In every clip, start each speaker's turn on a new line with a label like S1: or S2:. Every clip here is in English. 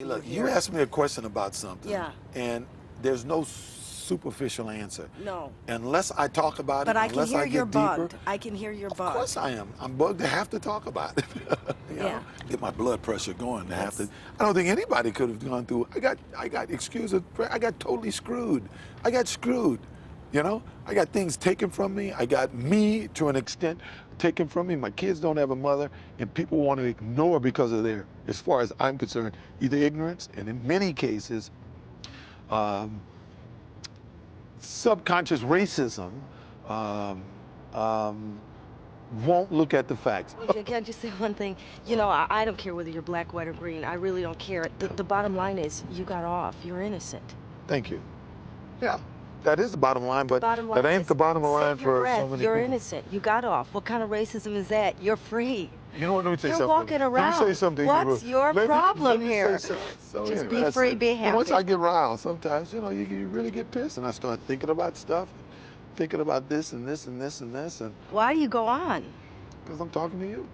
S1: Look, you asked me a question about something.
S2: Yeah.
S1: And there's no superficial answer.
S2: No.
S1: Unless I talk about
S2: But
S1: it,
S2: I can
S1: unless
S2: hear
S1: I
S2: you're
S1: get deeper.
S2: bugged. I can hear you're bugged.
S1: Of course I am. I'm bugged to have to talk about it. You know,
S2: Yeah.
S1: get my blood pressure going to have to. I don't think anybody could have gone through. I got totally screwed. I got screwed. You know, I got things taken from me. I got me to an extent taken from me. My kids don't have a mother, and people want to ignore because of their, as far as I'm concerned, either ignorance and in many cases, subconscious racism. Won't look at the facts.
S3: Okay, can I just say one thing? You know, I don't care whether you're black, white, or green. I really don't care. The bottom line is you got off. You're innocent.
S1: Thank you. Yeah, that is the bottom line, but
S3: Bottom line
S1: that ain't
S3: is,
S1: the bottom line
S3: save your
S1: for
S3: breath.
S1: so many
S3: You're
S1: people.
S3: innocent. You got off. What kind of racism is that? You're free.
S1: You know what, let me say
S3: You're
S1: something.
S3: walking around.
S1: Let me say something.
S3: What's your problem here?
S1: So
S3: Just
S1: anyway,
S3: be
S1: that's
S3: free,
S1: it.
S3: be
S1: And once
S3: happy.
S1: I get riled, sometimes, you know, you really get pissed, and I start thinking about stuff, thinking about this and this and this and this, and
S3: Why do you go on?
S1: because I'm talking to you.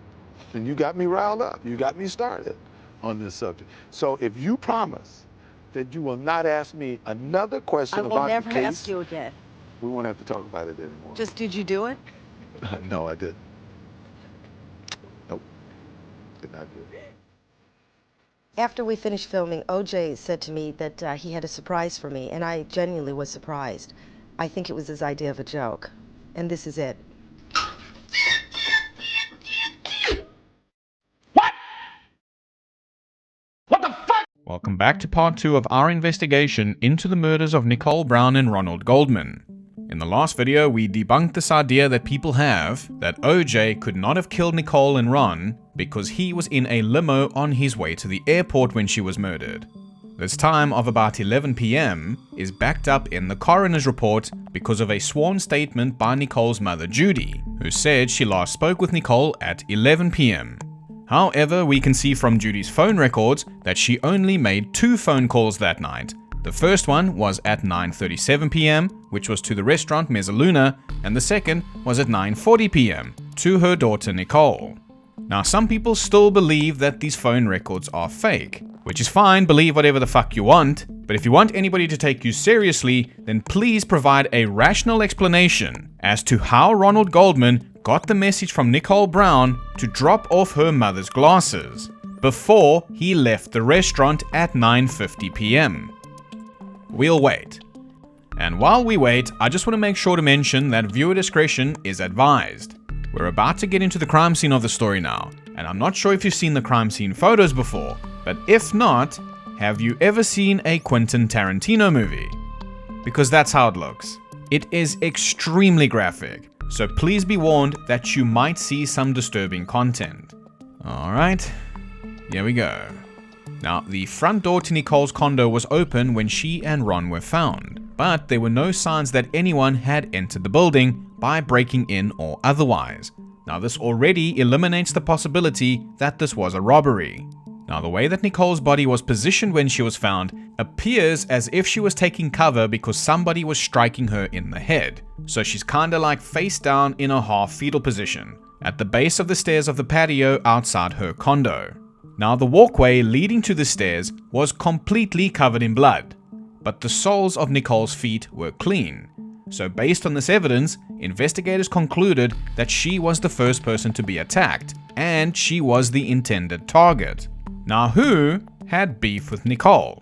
S1: And you got me riled up. You got me started on this subject. So if you promise that you will not ask me another question
S3: I will
S1: about
S3: never
S1: the case,
S3: ask you again.
S1: we won't have to talk about it anymore.
S3: Just did you do it?
S1: No, I didn't. Nope. Did not do it.
S3: After we finished filming, OJ said to me that he had a surprise for me, and I genuinely was surprised. I think it was his idea of a joke. And this is it.
S4: Welcome back to part 2 of our investigation into the murders of Nicole Brown and Ronald Goldman. In the last video, we debunked this idea that people have that OJ could not have killed Nicole and Ron because he was in a limo on his way to the airport when she was murdered. This time of about 11 p.m. is backed up in the coroner's report because of a sworn statement by Nicole's mother Judy, who said she last spoke with Nicole at 11 p.m. However, we can see from Judy's phone records that she only made 2 phone calls that night. The first one was at 9:37 p.m., which was to the restaurant Mezzaluna, and the second was at 9:40 p.m. to her daughter Nicole. Now, some people still believe that these phone records are fake, which is fine, believe whatever the fuck you want, but if you want anybody to take you seriously, then please provide a rational explanation as to how Ronald Goldman got the message from Nicole Brown to drop off her mother's glasses before he left the restaurant at 9:50 p.m. We'll wait. And while we wait, I just want to make sure to mention that viewer discretion is advised. We're about to get into the crime scene of the story now, and I'm not sure if you've seen the crime scene photos before, but if not, have you ever seen a Quentin Tarantino movie? Because that's how it looks. It is extremely graphic, so please be warned that you might see some disturbing content. Alright, here we go. Now, the front door to Nicole's condo was open when she and Ron were found, but there were no signs that anyone had entered the building by breaking in or otherwise. Now, this already eliminates the possibility that this was a robbery. Now, the way that Nicole's body was positioned when she was found appears as if she was taking cover because somebody was striking her in the head. So she's kinda like face down in a half fetal position, at the base of the stairs of the patio outside her condo. Now, the walkway leading to the stairs was completely covered in blood, but the soles of Nicole's feet were clean. So based on this evidence, investigators concluded that she was the first person to be attacked, and she was the intended target. Now, who had beef with Nicole?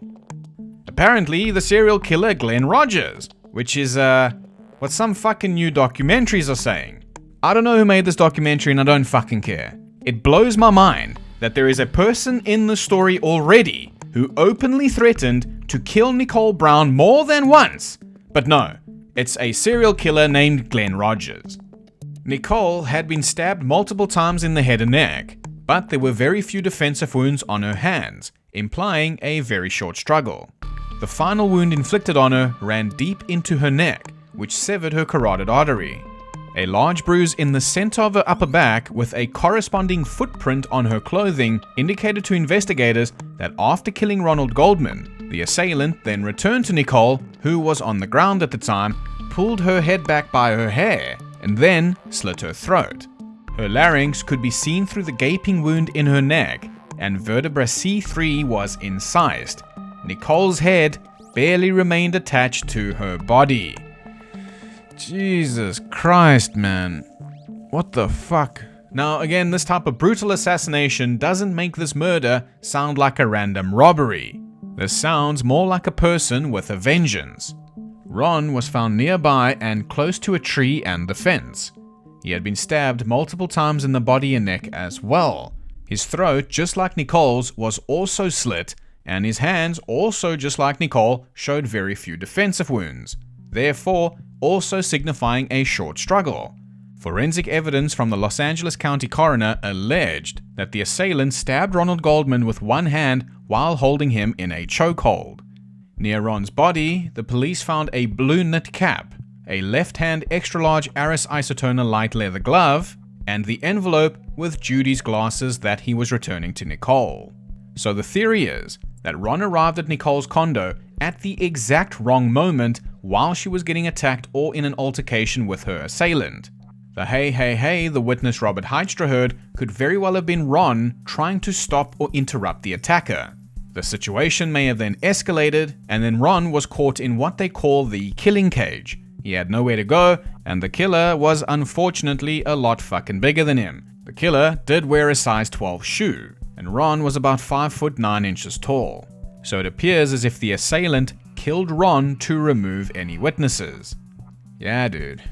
S4: Apparently, the serial killer Glenn Rogers, which is, what some fucking new documentaries are saying. I don't know who made this documentary and I don't fucking care. It blows my mind that there is a person in the story already who openly threatened to kill Nicole Brown more than once. But no, it's a serial killer named Glenn Rogers. Nicole had been stabbed multiple times in the head and neck, but there were very few defensive wounds on her hands, implying a very short struggle. The final wound inflicted on her ran deep into her neck, which severed her carotid artery. A large bruise in the center of her upper back with a corresponding footprint on her clothing indicated to investigators that after killing Ronald Goldman, the assailant then returned to Nicole, who was on the ground at the time, pulled her head back by her hair, and then slit her throat. Her larynx could be seen through the gaping wound in her neck, and vertebra C3 was incised. Nicole's head barely remained attached to her body. Jesus Christ, man. What the fuck? Now, again, this type of brutal assassination doesn't make this murder sound like a random robbery. This sounds more like a person with a vengeance. Ron was found nearby and close to a tree and the fence. He had been stabbed multiple times in the body and neck as well. His throat, just like Nicole's, was also slit, and his hands, also just like Nicole, showed very few defensive wounds, therefore also signifying a short struggle. Forensic evidence from the Los Angeles County coroner alleged that the assailant stabbed Ronald Goldman with one hand while holding him in a chokehold. Near Ron's body, the police found a blue knit cap, a left-hand extra-large Aris Isotona light leather glove, and the envelope with Judy's glasses that he was returning to Nicole. So the theory is that Ron arrived at Nicole's condo at the exact wrong moment while she was getting attacked or in an altercation with her assailant. The hey the witness Robert Heidstra heard could very well have been Ron trying to stop or interrupt the attacker. The situation may have then escalated, and then Ron was caught in what they call the killing cage. He had nowhere to go, and the killer was unfortunately a lot fucking bigger than him. The killer did wear a size 12 shoe, and Ron was about 5 foot 9 inches tall. So it appears as if the assailant killed Ron to remove any witnesses. Yeah, dude.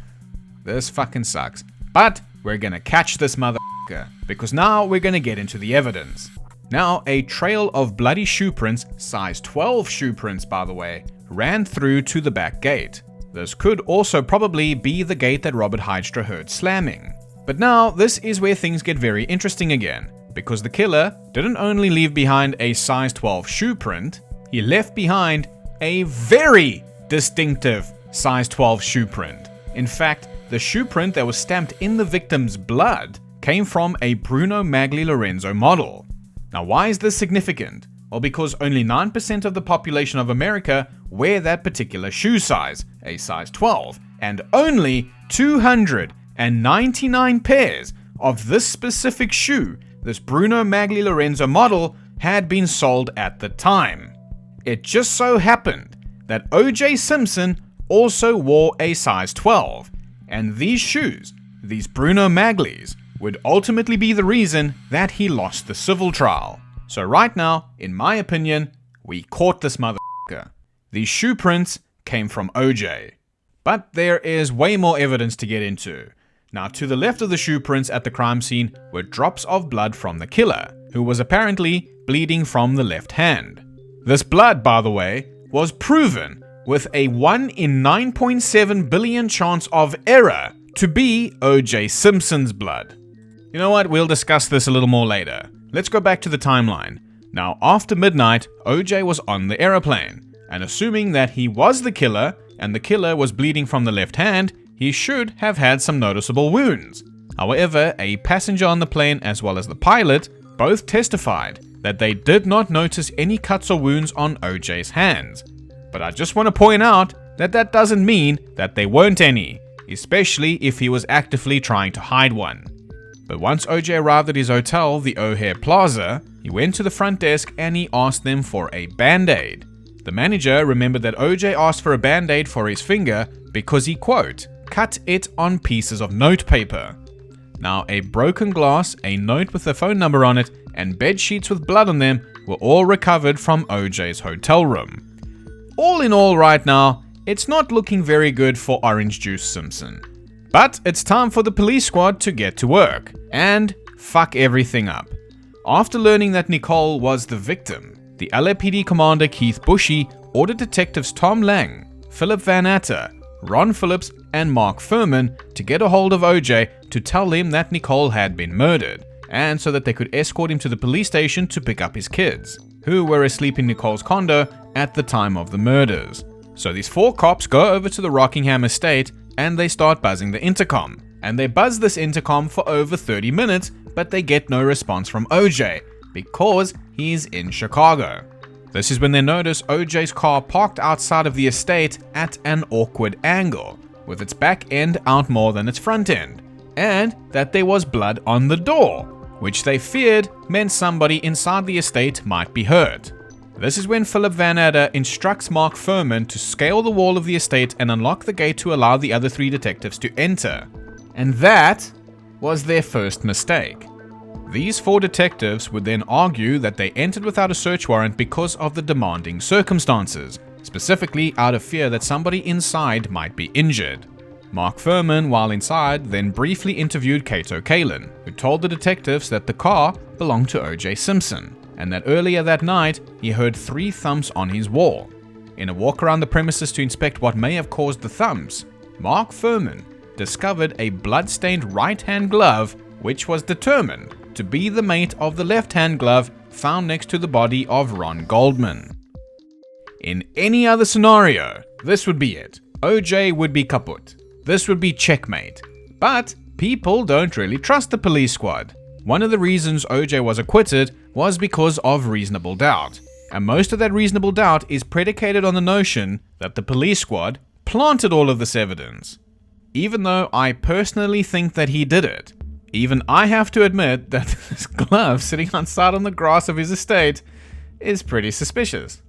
S4: This fucking sucks. But we're gonna catch this motherfucker, because now we're gonna get into the evidence. Now, a trail of bloody shoe prints, size 12 shoe prints by the way, ran through to the back gate. This could also probably be the gate that Robert Heidstra heard slamming. But now, this is where things get very interesting again, because the killer didn't only leave behind a size 12 shoe print, he left behind a very distinctive size 12 shoe print. In fact, the shoe print that was stamped in the victim's blood came from a Bruno Magli Lorenzo model. Now, why is this significant? Well, because only 9% of the population of America wear that particular shoe size, a size 12, and only 299 pairs of this specific shoe, this Bruno Magli Lorenzo model, had been sold at the time. It just so happened that OJ Simpson also wore a size 12, and these shoes, these Bruno Maglis, would ultimately be the reason that he lost the civil trial. So right now, in my opinion, we caught this motherfucker. These shoe prints came from OJ. But there is way more evidence to get into. Now, to the left of the shoe prints at the crime scene were drops of blood from the killer, who was apparently bleeding from the left hand. This blood, by the way, was proven with a 1 in 9.7 billion chance of error to be OJ Simpson's blood. You know what, we'll discuss this a little more later. Let's go back to the timeline. Now, after midnight, OJ was on the aeroplane, and assuming that he was the killer, and the killer was bleeding from the left hand, he should have had some noticeable wounds. However, a passenger on the plane as well as the pilot both testified that they did not notice any cuts or wounds on OJ's hands. But I just want to point out that that doesn't mean that there weren't any, especially if he was actively trying to hide one. But once OJ arrived at his hotel, the O'Hare Plaza, he went to the front desk and he asked them for a band-aid. The manager remembered that OJ asked for a band-aid for his finger because he, quote, cut it on pieces of notepaper. Now, a broken glass, a note with a phone number on it, and bed sheets with blood on them were all recovered from OJ's hotel room. All in all right now, it's not looking very good for Orange Juice Simpson. But it's time for the police squad to get to work and fuck everything up. After learning that Nicole was the victim, the LAPD commander Keith Bushy ordered detectives Tom Lang, Philip Van Atter, Ron Phillips, and Mark Furman to get a hold of OJ to tell him that Nicole had been murdered, and so that they could escort him to the police station to pick up his kids, who were asleep in Nicole's condo at the time of the murders. So these 4 cops go over to the Rockingham estate and they start buzzing the intercom. And they buzz this intercom for over 30 minutes, but they get no response from OJ because he's in Chicago. This is when they notice OJ's car parked outside of the estate at an awkward angle, with its back end out more than its front end, and that there was blood on the door, which they feared meant somebody inside the estate might be hurt. This is when Philip Van Adder instructs Mark Furman to scale the wall of the estate and unlock the gate to allow the other 3 detectives to enter. And that was their first mistake. These 4 detectives would then argue that they entered without a search warrant because of the demanding circumstances, specifically out of fear that somebody inside might be injured. Mark Furman, while inside, then briefly interviewed Kato Kalin, who told the detectives that the car belonged to OJ Simpson, and that earlier that night he heard 3 thumps on his wall. In a walk around the premises to inspect what may have caused the thumps, Mark Furman discovered a blood-stained right-hand glove which was determined to be the mate of the left-hand glove found next to the body of Ron Goldman. In any other scenario, this would be it. OJ would be kaput. This would be checkmate. But people don't really trust the police squad. One of the reasons OJ was acquitted was because of reasonable doubt. And most of that reasonable doubt is predicated on the notion that the police squad planted all of this evidence. Even though I personally think that he did it, even I have to admit that this glove sitting outside on the grass of his estate is pretty suspicious.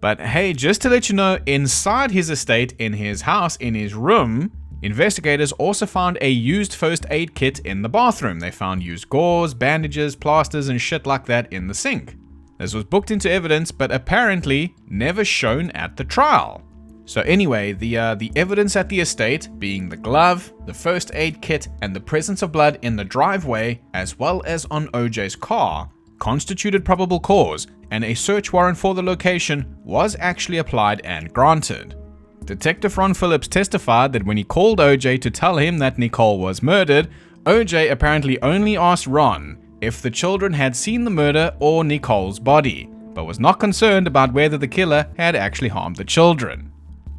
S4: But hey, just to let you know, inside his estate, in his house, in his room, investigators also found a used first aid kit in the bathroom. They found used gauze, bandages, plasters, and shit like that in the sink. This was booked into evidence, but apparently never shown at the trial. So anyway, the evidence at the estate, being the glove, the first aid kit, and the presence of blood in the driveway, as well as on OJ's car, constituted probable cause, and a search warrant for the location was actually applied and granted. Detective Ron Phillips testified that when he called OJ to tell him that Nicole was murdered, OJ apparently only asked Ron if the children had seen the murder or Nicole's body, but was not concerned about whether the killer had actually harmed the children.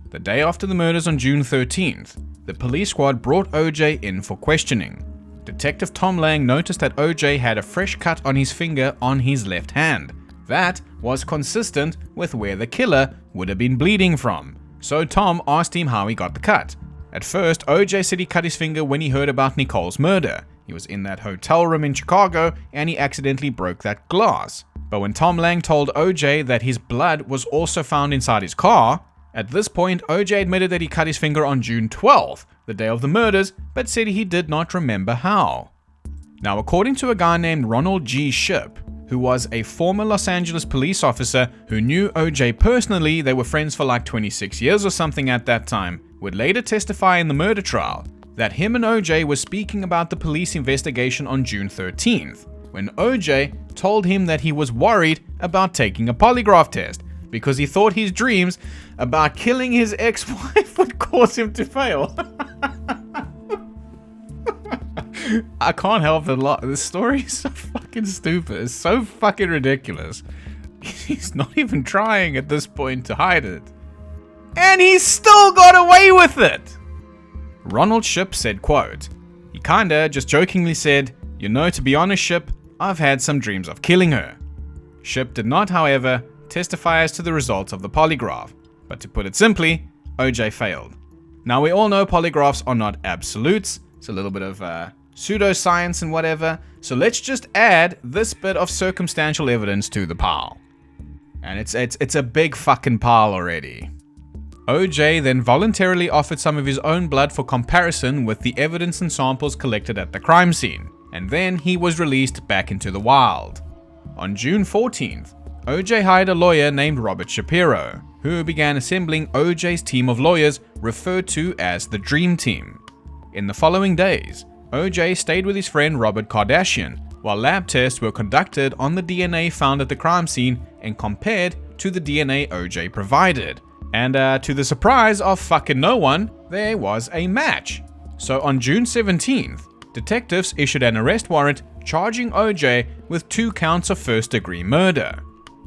S4: The day after the murders on June 13th, the police squad brought OJ in for questioning. Detective Tom Lang noticed that OJ had a fresh cut on his finger on his left hand. That was consistent with where the killer would have been bleeding from. So Tom asked him how he got the cut. At first, OJ said he cut his finger when he heard about Nicole's murder. He was in that hotel room in Chicago and he accidentally broke that glass. But when Tom Lang told OJ that his blood was also found inside his car, at this point, OJ admitted that he cut his finger on June 12th, the day of the murders, but said he did not remember how. Now, according to a guy named Ronald G. Shipp, who was a former Los Angeles police officer who knew OJ personally, they were friends for like 26 years or something at that time, would later testify in the murder trial that him and OJ were speaking about the police investigation on June 13th, when OJ told him that he was worried about taking a polygraph test, because he thought his dreams about killing his ex-wife would cause him to fail. I can't help but laugh. This story is so fucking stupid. It's so fucking ridiculous. He's not even trying at this point to hide it. And he still got away with it! Ronald Shipp said, quote, he kinda just jokingly said, you know, to be honest, Shipp, I've had some dreams of killing her. Shipp did not, however, testify as to the results of the polygraph, but to put it simply, OJ failed. Now we all know polygraphs are not absolutes, it's a little bit of pseudoscience and whatever, so let's just add this bit of circumstantial evidence to the pile. And it's a big fucking pile already. OJ then voluntarily offered some of his own blood for comparison with the evidence and samples collected at the crime scene, and then he was released back into the wild. On June 14th, OJ hired a lawyer named Robert Shapiro, who began assembling OJ's team of lawyers referred to as the Dream Team. In the following days, OJ stayed with his friend Robert Kardashian, while lab tests were conducted on the DNA found at the crime scene and compared to the DNA OJ provided. And to the surprise of fucking no one, there was a match. So on June 17th, detectives issued an arrest warrant charging OJ with 2 counts of first-degree murder.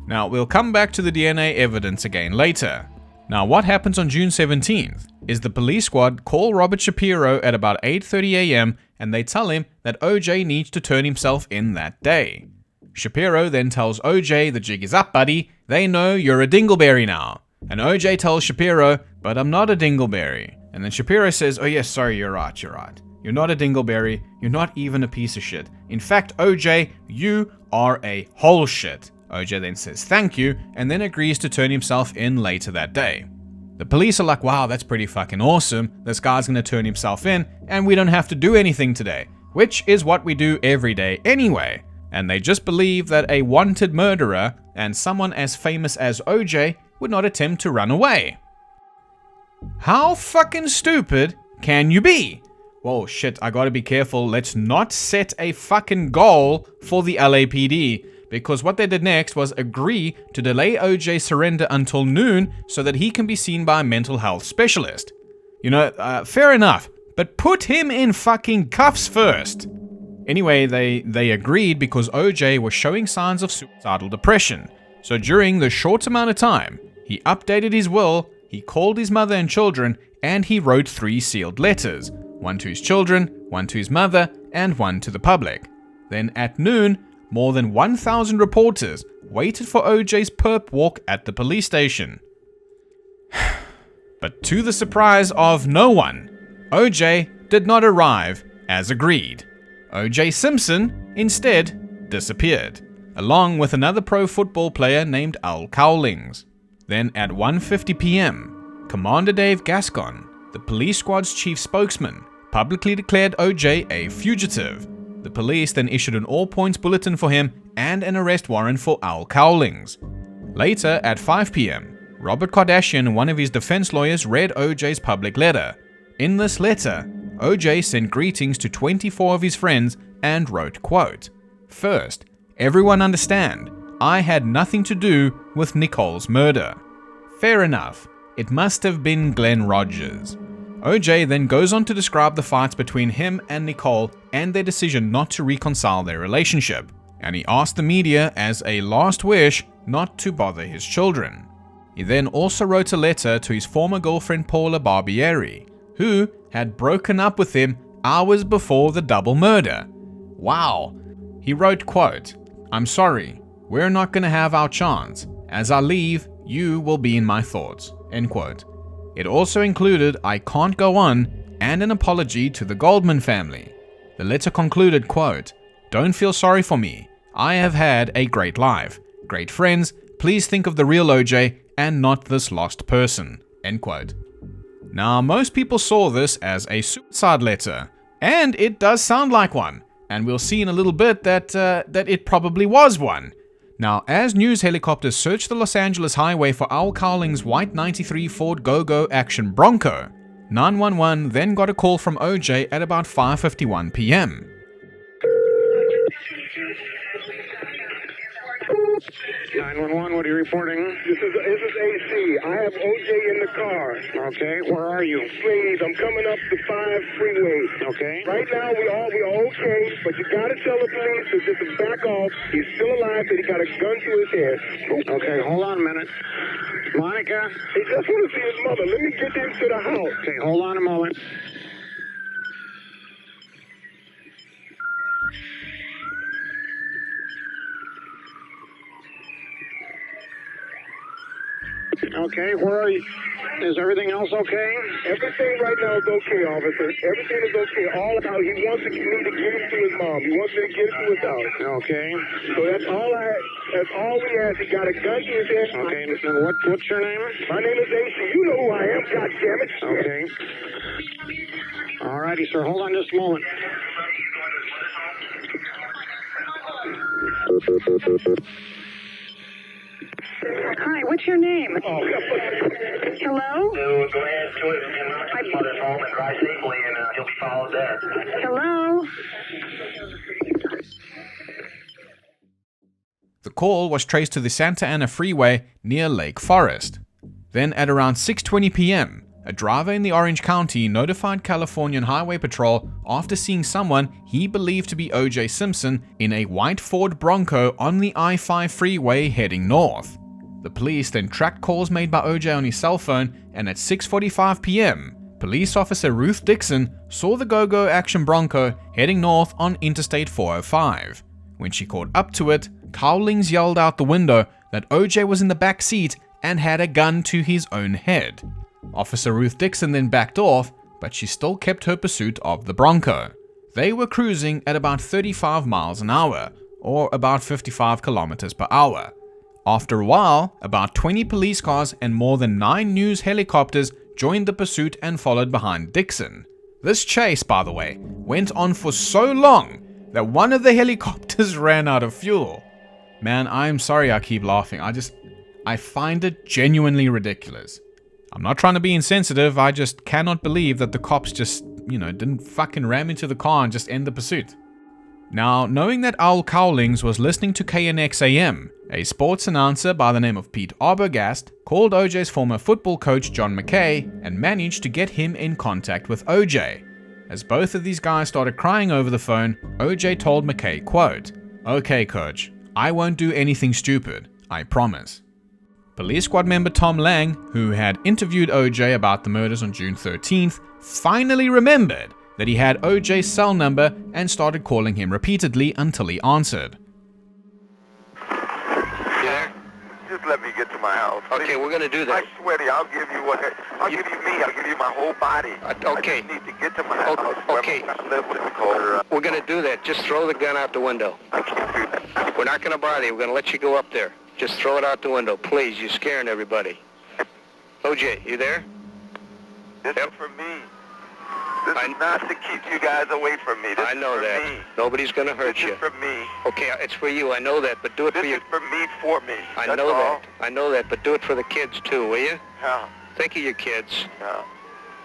S4: Now, we'll come back to the DNA evidence again later. Now, what happens on June 17th is the police squad call Robert Shapiro at about 8:30 a.m. and they tell him that OJ needs to turn himself in that day. Shapiro then tells OJ the jig is up, buddy. They know you're a dingleberry now. And OJ tells Shapiro, but I'm not a dingleberry. And then Shapiro says, oh yes, sorry, you're right. You're not a dingleberry. You're not even a piece of shit. In fact, OJ, you are a whole shit. OJ then says thank you and then agrees to turn himself in later that day. The police are like, wow, that's pretty fucking awesome. This guy's gonna turn himself in and we don't have to do anything today, which is what we do every day anyway. And they just believe that a wanted murderer and someone as famous as OJ would not attempt to run away. How fucking stupid can you be? Whoa, shit, I gotta be careful. Let's not set a fucking goal for the LAPD, because what they did next was agree to delay OJ's surrender until noon so that he can be seen by a mental health specialist. You know, fair enough, but put him in fucking cuffs first. Anyway, they agreed because OJ was showing signs of suicidal depression. So during the short amount of time, he updated his will, he called his mother and children, and he wrote 3 sealed letters. 1 to his children, 1 to his mother, and 1 to the public. Then at noon, more than 1,000 reporters waited for OJ's perp walk at the police station. But to the surprise of no one, OJ did not arrive as agreed. OJ Simpson instead disappeared, along with another pro football player named Al Cowlings. Then at 1:50 p.m., Commander Dave Gascon, the police squad's chief spokesman, publicly declared OJ a fugitive. The police then issued an all-points bulletin for him and an arrest warrant for Al Cowlings. Later at 5 p.m., Robert Kardashian, one of his defense lawyers, read OJ's public letter. In this letter, OJ sent greetings to 24 of his friends and wrote, quote, "First, everyone understand, I had nothing to do with Nicole's murder." Fair enough, it must have been Glenn Rogers. OJ then goes on to describe the fights between him and Nicole and their decision not to reconcile their relationship, and he asked the media as a last wish not to bother his children. He then also wrote a letter to his former girlfriend Paula Barbieri, who had broken up with him hours before the double murder. Wow. He wrote, quote, "I'm sorry, we're not gonna have our chance. As I leave, you will be in my thoughts," end quote. It also included "I can't go on" and an apology to the Goldman family. The letter concluded, quote, "Don't feel sorry for me. I have had a great life, great friends. Please think of the real OJ and not this lost person," end quote. Now, most people saw this as a suicide letter, and it does sound like one, and we'll see in a little bit that it probably was one. Now, as news helicopters searched the Los Angeles highway for Al Cowlings' white 93 Ford Go-Go Action Bronco, 911 then got a call from OJ at about 5:51 p.m.
S2: 911, what are you reporting?
S5: This is AC. I have OJ in the car.
S2: Okay, where are you?
S5: Please, I'm coming up the 5 freeway.
S2: Okay.
S5: Right now, we are okay, but you gotta tell the police to just back off. He's still alive, but he got a gun to his head.
S2: Okay, hold on a minute. Monica?
S5: He just want to see his mother. Let me get him to the house.
S2: Okay, hold on a moment. Okay, where are you? Is everything else okay?
S5: Everything right now is okay, officer. Everything is okay. All about he wants me to get him to his mom. He wants me to get him to his house.
S2: Okay.
S5: So that's all we ask. He got a gun to his head.
S2: Okay, and what's your name?
S5: My name is AC. You know who I am, goddammit.
S2: Okay. All righty, sir. Hold on just a moment.
S6: Hi, what's your name?
S5: Oh,
S6: Hello?
S7: So go ahead to his mother's home and drive safely, and he'll be followed there.
S6: Hello?
S4: The call was traced to the Santa Ana Freeway near Lake Forest. Then at around 6:20 p.m., a driver in the Orange County notified Californian Highway Patrol after seeing someone he believed to be OJ Simpson in a white Ford Bronco on the I-5 freeway heading north. The police then tracked calls made by OJ on his cell phone, and at 6:45 p.m., police officer Ruth Dixon saw the Go-Go Action Bronco heading north on Interstate 405. When she caught up to it, Cowlings yelled out the window that OJ was in the back seat and had a gun to his own head. Officer Ruth Dixon then backed off, but she still kept her pursuit of the Bronco. They were cruising at about 35 miles an hour, or about 55 kilometers per hour. After a while, about 20 police cars and more than 9 news helicopters joined the pursuit and followed behind Dixon. This chase, by the way, went on for so long that one of the helicopters ran out of fuel. Man, I'm sorry I keep laughing. I find it genuinely ridiculous. I'm not trying to be insensitive, I just cannot believe that the cops just, didn't fucking ram into the car and just end the pursuit. Now, knowing that Owl Cowlings was listening to KNX AM, a sports announcer by the name of Pete Arbogast called OJ's former football coach John McKay and managed to get him in contact with OJ. As both of these guys started crying over the phone, OJ told McKay, quote, "Okay, coach, I won't do anything stupid, I promise." Police squad member Tom Lang, who had interviewed OJ about the murders on June 13th, finally remembered that he had OJ's cell number and started calling him repeatedly until he answered.
S8: Yeah?
S9: Just let me get to my house.
S8: Okay,
S9: please.
S8: we're going to do that.
S9: I swear to you, I'll give you I'll give you my whole body.
S8: Okay.
S9: I just need to get to my house.
S8: Okay.
S9: I live with Nicole.
S8: We're going to do that. Just throw the gun out the window.
S9: I can't do that.
S8: We're not going to bother you. We're going to let you go up there. Just throw it out the window. Please, you're scaring everybody. OJ, you there?
S9: This is for me. This is not to keep you guys away from me. This
S8: I know
S9: is for
S8: that.
S9: me.
S8: Nobody's going to hurt
S9: This
S8: you.
S9: is for me.
S8: Okay, it's for you. I know that, but do it
S9: This
S8: for you.
S9: is for me, for me.
S8: I
S9: That's
S8: know
S9: all.
S8: that. I know that, but do it for the kids too, will you?
S9: Yeah.
S8: Think of your kids.
S9: Yeah.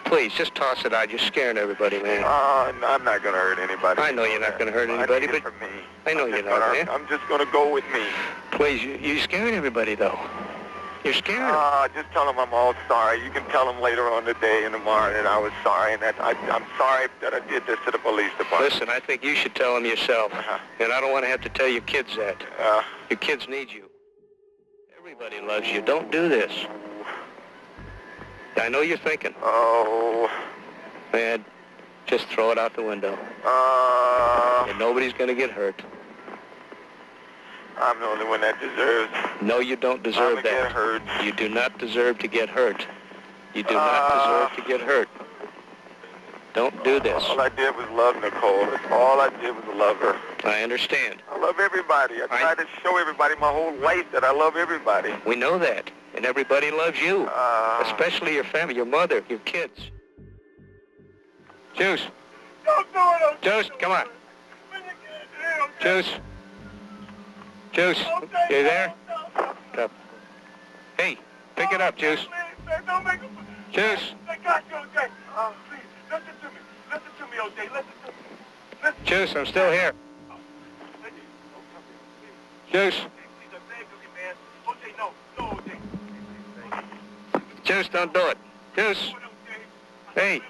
S8: Please, just toss it out. You're scaring everybody, man.
S9: No, I'm not going to hurt anybody.
S8: I know you're not going to hurt anybody,
S9: I need it
S8: but
S9: for me.
S8: I know you're not, man.
S9: I'm just going to go with me.
S8: Please, you're scaring everybody, though. You're scaring them.
S9: Just tell them I'm all sorry. You can tell them later on today and tomorrow that I was sorry, and that I'm sorry that I did this to the police department.
S8: Listen, I think you should tell them yourself, and I don't want to have to tell your kids that. Your kids need you. Everybody loves you. Don't do this. I know you're thinking.
S9: Oh.
S8: Man, just throw it out the window. And nobody's going to get hurt.
S9: I'm the only one that deserves.
S8: No, you don't deserve
S9: I'm
S8: that.
S9: Get hurt.
S8: You do not deserve to get hurt. You do not deserve to get hurt. Don't do this.
S9: All I did was love Nicole. That's all I did was love her.
S8: I understand.
S9: I love everybody. I try to show everybody my whole life that I love everybody.
S8: We know that. And everybody loves you. Especially your family, your mother, your kids. Juice.
S9: Don't do it.
S8: Juice, come on. Juice. Juice, you there? Hey, pick it up, Juice. Juice.
S9: Listen to me, OJ. Listen to me.
S8: Juice, I'm still here. Juice. Juice, don't do it. Juice. Hey.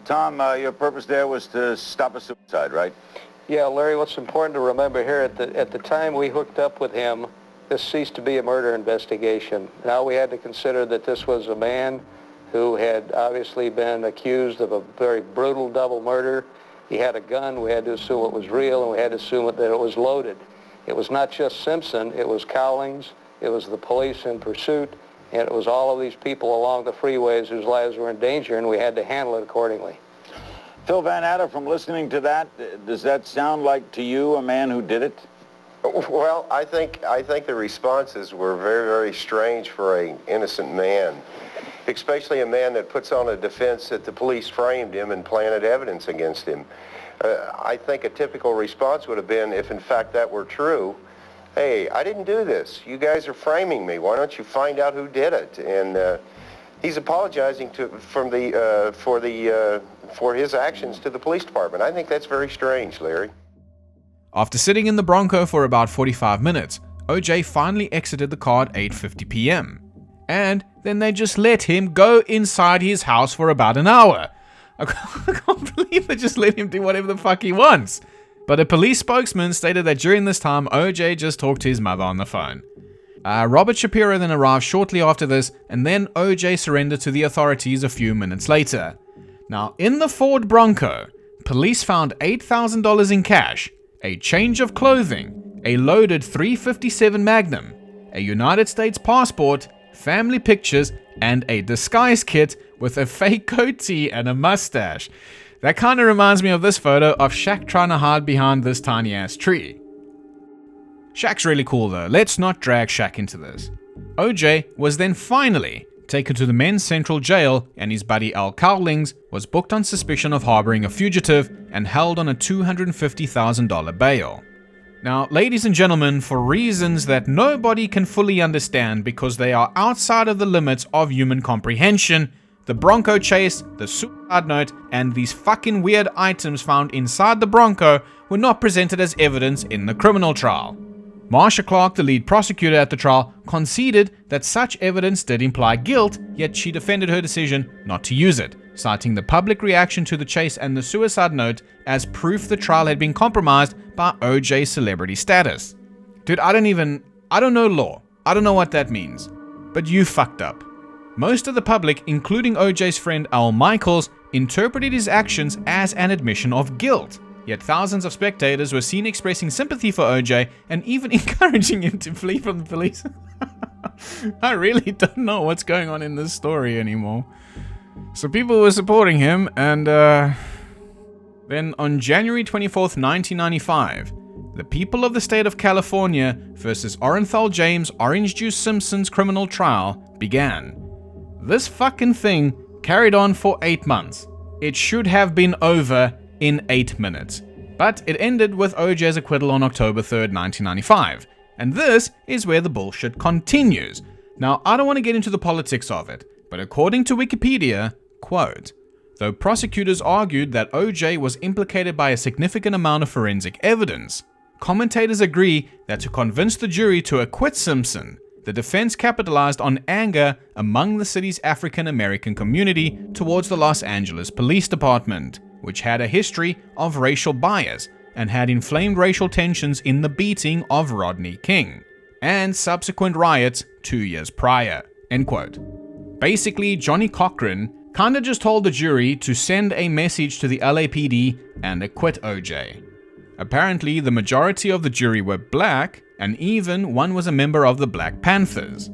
S10: Tom, your purpose there was to stop a suicide, right?
S8: Yeah, Larry, what's important to remember here, at the time we hooked up with him, this ceased to be a murder investigation. Now we had to consider that this was a man who had obviously been accused of a very brutal double murder. He had a gun. We had to assume it was real, and we had to assume that it was loaded. It was not just Simpson. It was Cowlings. It was the police in pursuit, and it was all of these people along the freeways whose lives were in danger, and we had to handle it accordingly.
S10: Phil Van Adder, from listening to that, does that sound like to you a man who did it?
S11: Well, I think the responses were very, very strange for an innocent man, especially a man that puts on a defense that the police framed him and planted evidence against him. I think a typical response would have been, if in fact that were true, hey, I didn't do this. You guys are framing me. Why don't you find out who did it? And he's apologizing for his actions to the police department. I think that's very strange, Larry.
S4: After sitting in the Bronco for about 45 minutes, OJ finally exited the car at 8:50 p.m. And then they just let him go inside his house for about an hour. I can't believe they just let him do whatever the fuck he wants. But a police spokesman stated that during this time, OJ just talked to his mother on the phone. Robert Shapiro then arrived shortly after this, and then OJ surrendered to the authorities a few minutes later. Now, in the Ford Bronco, police found $8,000 in cash, a change of clothing, a loaded .357 Magnum, a United States passport, family pictures, and a disguise kit with a fake goatee and a mustache. That kind of reminds me of this photo of Shaq trying to hide behind this tiny ass tree. Shaq's really cool though, let's not drag Shaq into this. OJ was then finally taken to the men's central jail, and his buddy Al Cowlings was booked on suspicion of harboring a fugitive and held on a $250,000 bail. Now, ladies and gentlemen, for reasons that nobody can fully understand because they are outside of the limits of human comprehension, the Bronco chase, the suicide note, and these fucking weird items found inside the Bronco were not presented as evidence in the criminal trial. Marsha Clark, the lead prosecutor at the trial, conceded that such evidence did imply guilt, yet she defended her decision not to use it, citing the public reaction to the chase and the suicide note as proof the trial had been compromised by OJ's celebrity status. Dude, I don't know law. I don't know what that means. But you fucked up. Most of the public, including OJ's friend Al Michaels, interpreted his actions as an admission of guilt. Yet thousands of spectators were seen expressing sympathy for OJ and even encouraging him to flee from the police. I really don't know what's going on in this story anymore. So people were supporting him, and then on January 24th, 1995, the people of the state of California versus Orenthal James Orange Juice Simpson's criminal trial began. This fucking thing carried on for 8 months. It should have been over in 8 minutes. But it ended with OJ's acquittal on October 3rd, 1995. And this is where the bullshit continues. Now, I don't want to get into the politics of it, but according to Wikipedia, quote, though prosecutors argued that OJ was implicated by a significant amount of forensic evidence, commentators agree that to convince the jury to acquit Simpson, the defense capitalized on anger among the city's African American community towards the Los Angeles Police Department, which had a history of racial bias and had inflamed racial tensions in the beating of Rodney King and subsequent riots 2 years prior, end quote. Basically, Johnny Cochran kinda just told the jury to send a message to the LAPD and acquit OJ. Apparently, the majority of the jury were black, and even one was a member of the Black Panthers.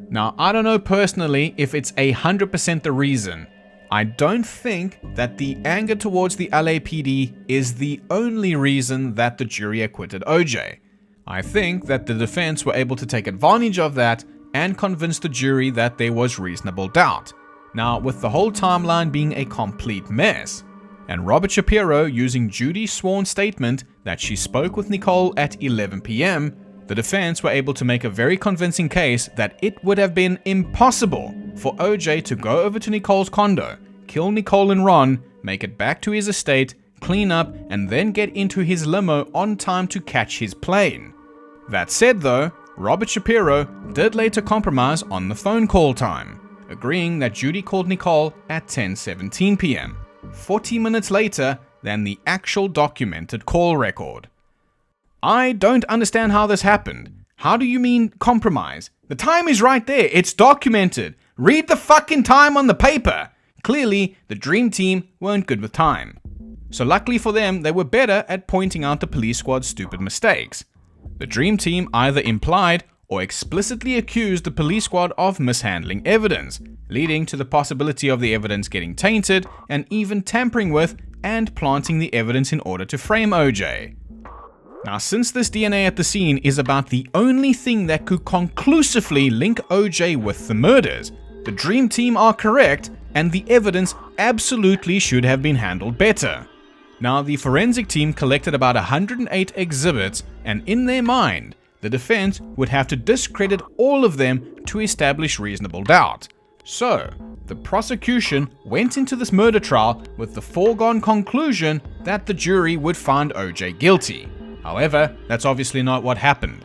S4: Now, I don't know personally if it's 100% the reason. I don't think that the anger towards the LAPD is the only reason that the jury acquitted OJ. I think that the defense were able to take advantage of that and convince the jury that there was reasonable doubt. Now, with the whole timeline being a complete mess, and Robert Shapiro using Judy's sworn statement that she spoke with Nicole at 11 p.m., the defense were able to make a very convincing case that it would have been impossible for OJ to go over to Nicole's condo, kill Nicole and Ron, make it back to his estate, clean up, and then get into his limo on time to catch his plane. That said though, Robert Shapiro did later compromise on the phone call time, agreeing that Judy called Nicole at 10:17 p.m., 40 minutes later than the actual documented call record. I don't understand how this happened. How do you mean compromise? The time is right there. It's documented. Read the fucking time on the paper. Clearly, the Dream Team weren't good with time. So luckily for them, they were better at pointing out the police squad's stupid mistakes. The Dream Team either implied or explicitly accused the police squad of mishandling evidence, leading to the possibility of the evidence getting tainted and even tampering with and planting the evidence in order to frame OJ. Now, since this DNA at the scene is about the only thing that could conclusively link OJ with the murders, the Dream Team are correct and the evidence absolutely should have been handled better. Now, the forensic team collected about 108 exhibits, and in their mind, the defense would have to discredit all of them to establish reasonable doubt. So, the prosecution went into this murder trial with the foregone conclusion that the jury would find OJ guilty. However, that's obviously not what happened.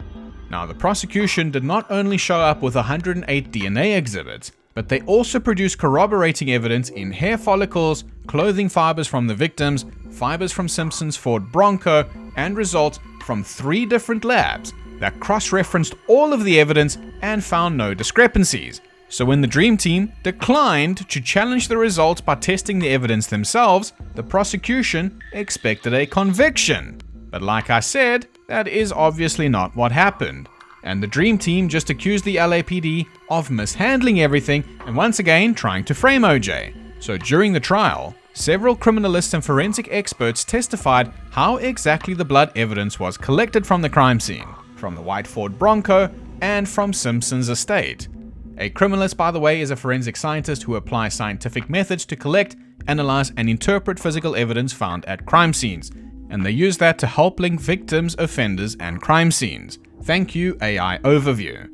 S4: Now, the prosecution did not only show up with 108 DNA exhibits, but they also produced corroborating evidence in hair follicles, clothing fibers from the victims, fibers from Simpson's Ford Bronco, and results from 3 different labs that cross-referenced all of the evidence and found no discrepancies. So when the Dream Team declined to challenge the results by testing the evidence themselves, the prosecution expected a conviction. But like I said, that is obviously not what happened. and the Dream Team just accused the LAPD of mishandling everything and once again trying to frame OJ. So during the trial, several criminalists and forensic experts testified how exactly the blood evidence was collected from the crime scene, from the white Ford Bronco, and from Simpson's estate. A criminalist, by the way, is a forensic scientist who applies scientific methods to collect, analyze, and interpret physical evidence found at crime scenes, and they use that to help link victims, offenders, and crime scenes. Thank you, AI Overview.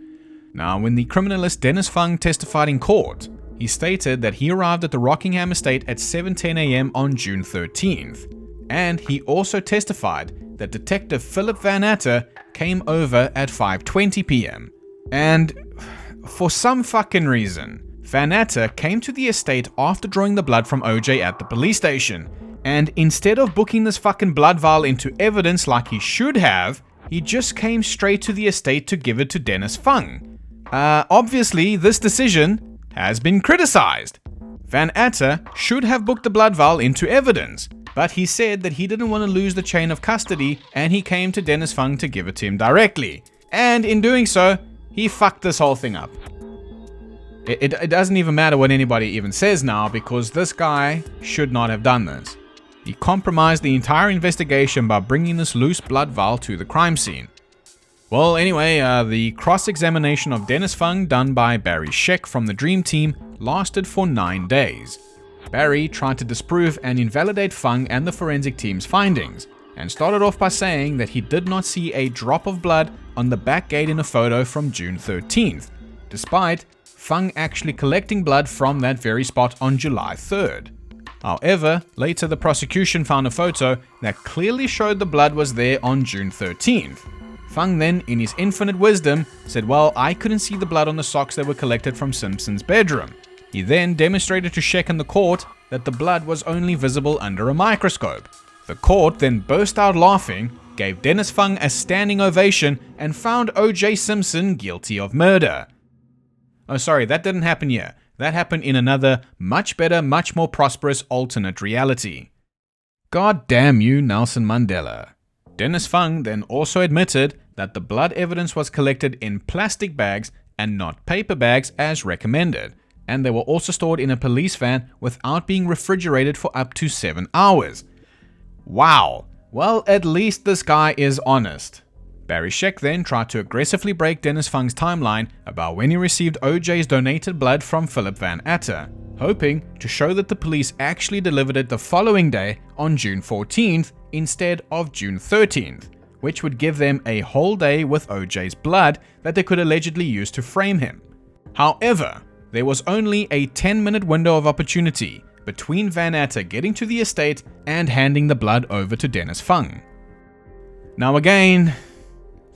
S4: Now, when the criminalist Dennis Fung testified in court, he stated that he arrived at the Rockingham estate at 7:10 a.m. on June 13th. And he also testified that Detective Philip Van Atter came over at 5:20 p.m. And for some fucking reason, Van Atter came to the estate after drawing the blood from OJ at the police station. And instead of booking this fucking blood vial into evidence like he should have, he just came straight to the estate to give it to Dennis Fung. Obviously, this decision has been criticized. Van Atter should have booked the blood vial into evidence, but he said that he didn't want to lose the chain of custody and he came to Dennis Fung to give it to him directly. And in doing so, he fucked this whole thing up. It doesn't even matter what anybody even says now because this guy should not have done this. He compromised the entire investigation by bringing this loose blood vial to the crime scene. Well, anyway, the cross-examination of Dennis Fung done by Barry Scheck from the Dream Team lasted for 9 days. Barry tried to disprove and invalidate Fung and the forensic team's findings, and started off by saying that he did not see a drop of blood on the back gate in a photo from June 13th, despite Fung actually collecting blood from that very spot on July 3rd. However, later the prosecution found a photo that clearly showed the blood was there on June 13th. Fung then, in his infinite wisdom, said, well, I couldn't see the blood on the socks that were collected from Simpson's bedroom. He then demonstrated to Scheck in the court that the blood was only visible under a microscope. The court then burst out laughing, gave Dennis Fung a standing ovation, and found OJ Simpson guilty of murder. Oh, sorry, that didn't happen here. That happened in another, much better, much more prosperous alternate reality. God damn you, Nelson Mandela. Dennis Fung then also admitted that the blood evidence was collected in plastic bags and not paper bags as recommended, and they were also stored in a police van without being refrigerated for up to 7 hours. Wow. Well, at least this guy is honest. Barry Scheck then tried to aggressively break Dennis Fung's timeline about when he received OJ's donated blood from Philip Van Atter, hoping to show that the police actually delivered it the following day on June 14th instead of June 13th, which would give them a whole day with OJ's blood that they could allegedly use to frame him. However, there was only a 10-minute window of opportunity between Van Atter getting to the estate and handing the blood over to Dennis Fung. Now again,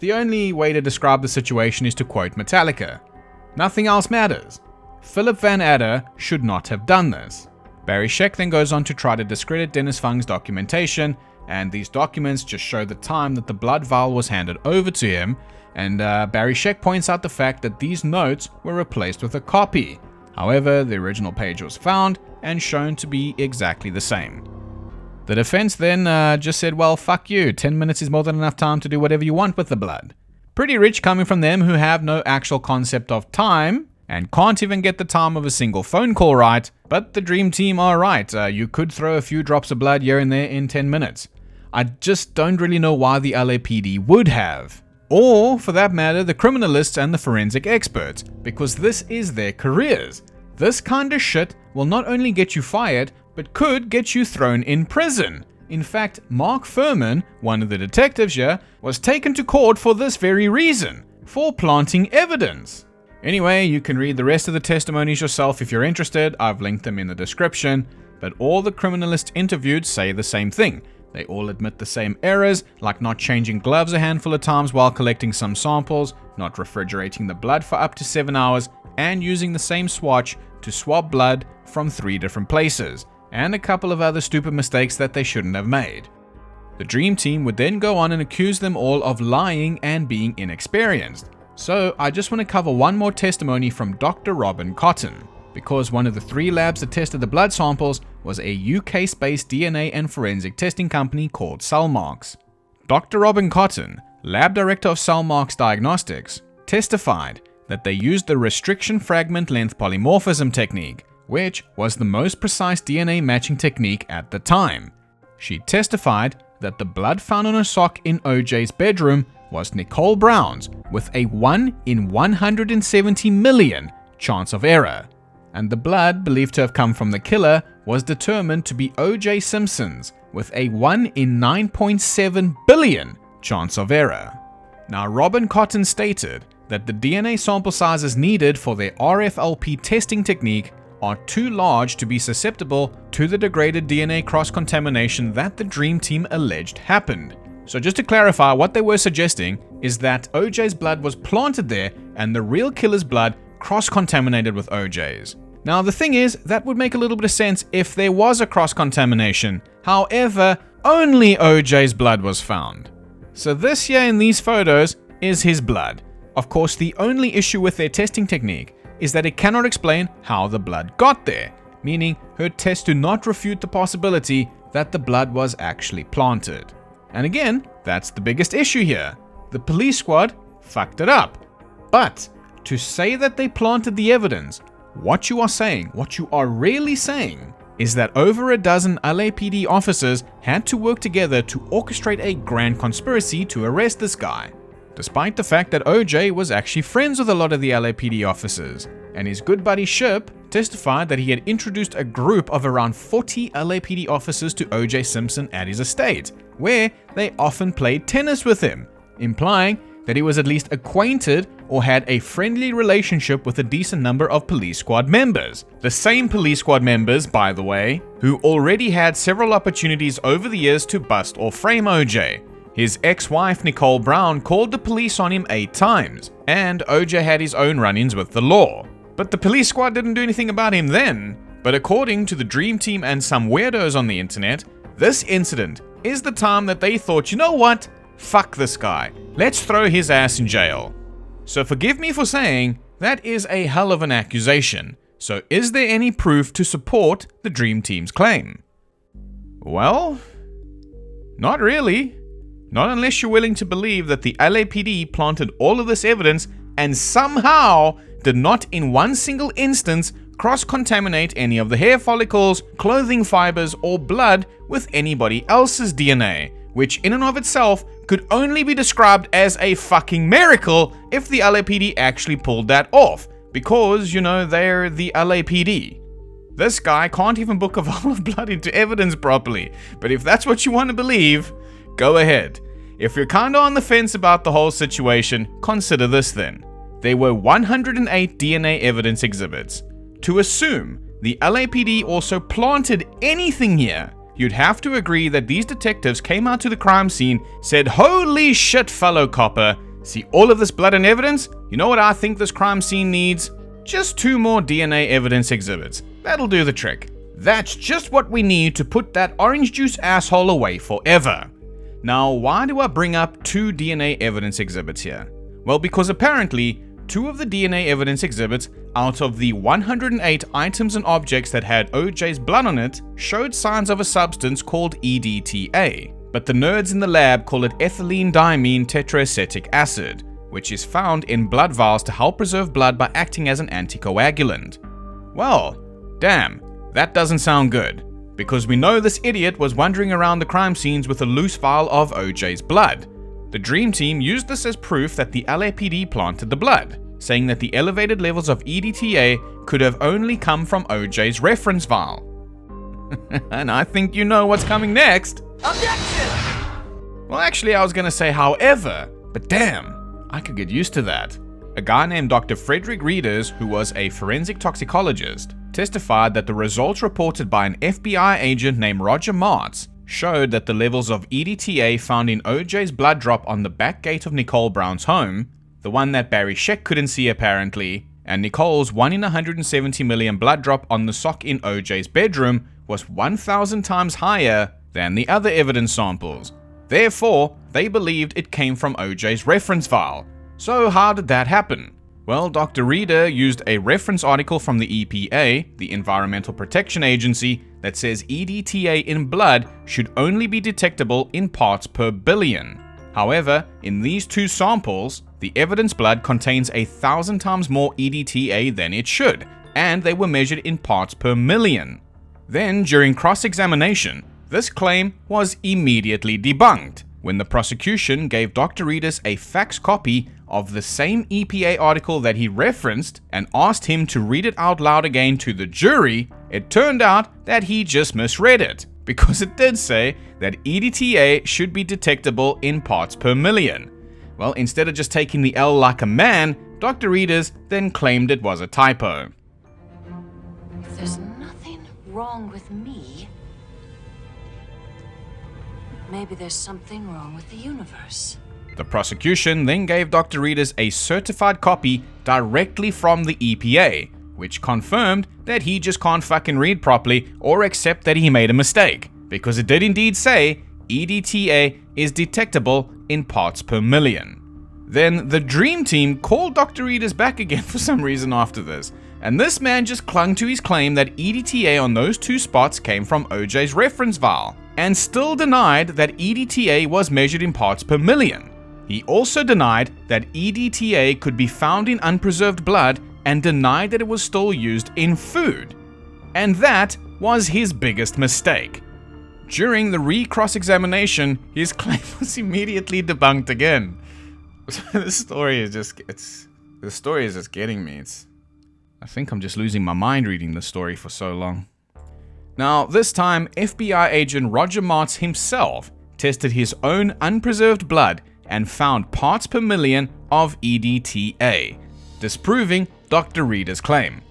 S4: the only way to describe the situation is to quote Metallica. Nothing else matters. Philip Van Atter should not have done this. Barry Scheck then goes on to try to discredit Dennis Fung's documentation, and these documents just show the time that the blood vial was handed over to him, and Barry Scheck points out the fact that these notes were replaced with a copy. However, the original page was found and shown to be exactly the same. The defense then just said, well, fuck you, 10 minutes is more than enough time to do whatever you want with the blood. Pretty rich coming from them who have no actual concept of time and can't even get the time of a single phone call right, but the Dream Team are right. You could throw a few drops of blood here and there in 10 minutes. I just don't really know why the LAPD would have. Or, for that matter, the criminalists and the forensic experts, because this is their careers. This kind of shit will not only get you fired, but could get you thrown in prison. In fact, Mark Furman, one of the detectives here, was taken to court for this very reason, for planting evidence. Anyway, you can read the rest of the testimonies yourself if you're interested. I've linked them in the description. But all the criminalists interviewed say the same thing. They all admit the same errors, like not changing gloves a handful of times while collecting some samples, not refrigerating the blood for up to 7 hours, and using the same swatch to swab blood from 3 different places, and a couple of other stupid mistakes that they shouldn't have made. The Dream Team would then go on and accuse them all of lying and being inexperienced. So I just want to cover one more testimony from Dr. Robin Cotton, because one of the 3 labs that tested the blood samples was a UK-based DNA and forensic testing company called Cellmarks. Dr. Robin Cotton, lab director of Cellmarks Diagnostics, testified that they used the restriction fragment length polymorphism technique, which was the most precise DNA matching technique at the time. She testified that the blood found on a sock in OJ's bedroom was Nicole Brown's with a 1 in 170 million chance of error, and the blood believed to have come from the killer was determined to be OJ Simpson's with a 1 in 9.7 billion chance of error. Now, Robin Cotton stated that the DNA sample sizes needed for their RFLP testing technique are too large to be susceptible to the degraded DNA cross-contamination that the Dream Team alleged happened. So just to clarify, what they were suggesting is that OJ's blood was planted there and the real killer's blood cross-contaminated with OJ's. Now the thing is, that would make a little bit of sense if there was a cross-contamination. However, only OJ's blood was found. So this here in these photos is his blood. Of course, the only issue with their testing technique is that it cannot explain how the blood got there, meaning her tests do not refute the possibility that the blood was actually planted. And again, that's the biggest issue here. The police squad fucked it up. But to say that they planted the evidence, what you are really saying, is that over a dozen LAPD officers had to work together to orchestrate a grand conspiracy to arrest this guy. Despite the fact that OJ was actually friends with a lot of the LAPD officers, and his good buddy Ship testified that he had introduced a group of around 40 LAPD officers to OJ Simpson at his estate, where they often played tennis with him, implying that he was at least acquainted or had a friendly relationship with a decent number of police squad members. The same police squad members, by the way, who already had several opportunities over the years to bust or frame OJ. His ex-wife Nicole Brown called the police on him 8 times, and OJ had his own run-ins with the law. But the police squad didn't do anything about him then. But according to the Dream Team and some weirdos on the internet, this incident is the time that they thought, you know what? Fuck this guy. Let's throw his ass in jail. So forgive me for saying, that is a hell of an accusation. So is there any proof to support the Dream Team's claim? Well, not really. Not unless you're willing to believe that the LAPD planted all of this evidence and somehow did not in one single instance cross-contaminate any of the hair follicles, clothing fibers, or blood with anybody else's DNA, which in and of itself could only be described as a fucking miracle if the LAPD actually pulled that off, because, you know, they're the LAPD. This guy can't even book a vial of blood into evidence properly, but if that's what you want to believe, go ahead. If you're kinda on the fence about the whole situation, consider this then. There were 108 DNA evidence exhibits. To assume the LAPD also planted anything here, you'd have to agree that these detectives came out to the crime scene, said, "Holy shit, fellow copper, see all of this blood and evidence? You know what I think this crime scene needs? Just 2 more DNA evidence exhibits. That'll do the trick. That's just what we need to put that orange juice asshole away forever." Now, why do I bring up 2 DNA evidence exhibits here? Well, because apparently 2 of the DNA evidence exhibits out of the 108 items and objects that had OJ's blood on it showed signs of a substance called EDTA, but the nerds in the lab call it ethylene diamine tetraacetic acid, which is found in blood vials to help preserve blood by acting as an anticoagulant. Well, damn, that doesn't sound good, because we know this idiot was wandering around the crime scenes with a loose vial of OJ's blood. The Dream Team used this as proof that the LAPD planted the blood, saying that the elevated levels of EDTA could have only come from OJ's reference vial. And I think you know what's coming next. Objection! Well, actually, I was gonna say however, but damn, I could get used to that. A guy named Dr. Frederick Reeders, who was a forensic toxicologist, testified that the results reported by an FBI agent named Roger Martz showed that the levels of EDTA found in OJ's blood drop on the back gate of Nicole Brown's home, the one that Barry Scheck couldn't see apparently, and Nicole's 1 in 170 million blood drop on the sock in OJ's bedroom was 1,000 times higher than the other evidence samples. Therefore, they believed it came from OJ's reference vial. So how did that happen? Well, Dr. Reeder used a reference article from the EPA, the Environmental Protection Agency, that says EDTA in blood should only be detectable in parts per billion. However, in these 2 samples, the evidence blood contains 1,000 times more EDTA than it should, and they were measured in parts per million. Then, during cross-examination, this claim was immediately debunked when the prosecution gave Dr. Reedus a fax copy of the same EPA article that he referenced and asked him to read it out loud again to the jury. It turned out that he just misread it, because it did say that EDTA should be detectable in parts per million. Well, instead of just taking the L like a man, Dr. Reedus then claimed it was a typo.
S12: If there's nothing wrong with me, maybe there's something wrong with the universe.
S4: The prosecution then gave Dr. Reedus a certified copy directly from the EPA, which confirmed that he just can't fucking read properly or accept that he made a mistake, because it did indeed say EDTA is detectable in parts per million. Then the Dream Team called Dr. Reedus back again for some reason after this, and this man just clung to his claim that EDTA on those two spots came from OJ's reference vial, and still denied that EDTA was measured in parts per million. He also denied that EDTA could be found in unpreserved blood and denied that it was still used in food. And that was his biggest mistake. During the re-cross-examination, his claim was immediately debunked again. The story is just getting me. I think I'm just losing my mind reading the story for so long. Now, this time, FBI agent Roger Martz himself tested his own unpreserved blood and found parts per million of EDTA, disproving Dr. Reedus' claim.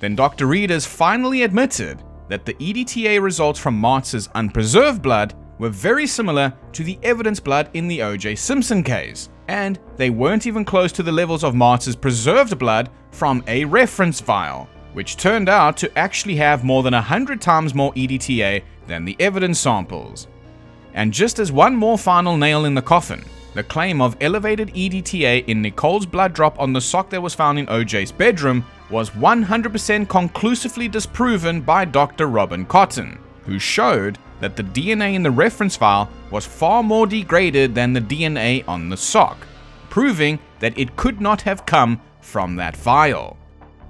S4: Then Dr. Reedus finally admitted that the EDTA results from Martz's unpreserved blood were very similar to the evidence blood in the OJ Simpson case, and they weren't even close to the levels of Martz's preserved blood from a reference vial, which turned out to actually have more than 100 times more EDTA than the evidence samples. And just as one more final nail in the coffin, the claim of elevated EDTA in Nicole's blood drop on the sock that was found in OJ's bedroom was 100% conclusively disproven by Dr. Robin Cotton, who showed that the DNA in the reference vial was far more degraded than the DNA on the sock, proving that it could not have come from that vial.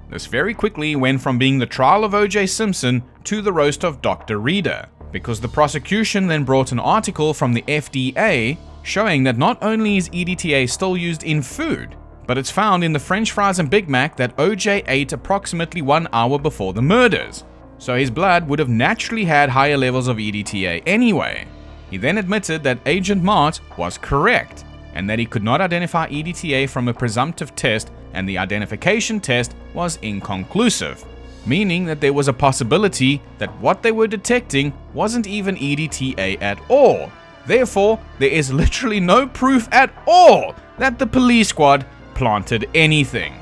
S4: This very quickly went from being the trial of OJ Simpson to the roast of Dr. Reader, because the prosecution then brought an article from the FDA showing that not only is EDTA still used in food, but it's found in the French fries and Big Mac that OJ ate approximately 1 hour before the murders. So his blood would have naturally had higher levels of EDTA anyway. He then admitted that Agent Martz was correct, and that he could not identify EDTA from a presumptive test, and the identification test was inconclusive, meaning that there was a possibility that what they were detecting wasn't even EDTA at all. Therefore, there is literally no proof at all that the police squad planted anything.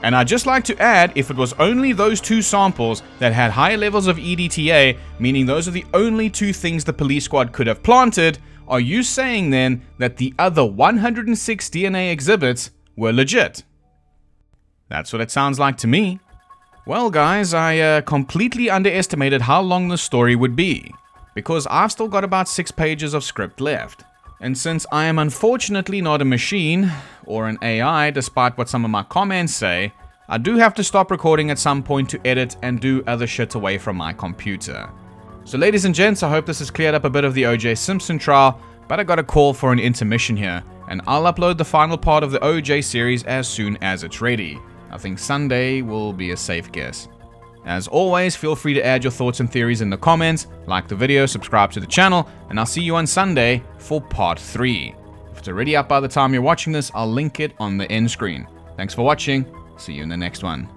S4: And I'd just like to add, if it was only those two samples that had higher levels of EDTA, meaning those are the only two things the police squad could have planted, are you saying then that the other 106 DNA exhibits were legit? That's what it sounds like to me. Well guys, I completely underestimated how long this story would be, because I've still got about 6 pages of script left. And since I am unfortunately not a machine or an AI, despite what some of my comments say, I do have to stop recording at some point to edit and do other shit away from my computer. So ladies and gents, I hope this has cleared up a bit of the OJ Simpson trial, but I got a call for an intermission here, and I'll upload the final part of the OJ series as soon as it's ready. I think Sunday will be a safe guess. As always, feel free to add your thoughts and theories in the comments, like the video, subscribe to the channel, and I'll see you on Sunday for part 3. If it's already up by the time you're watching this, I'll link it on the end screen. Thanks for watching, see you in the next one.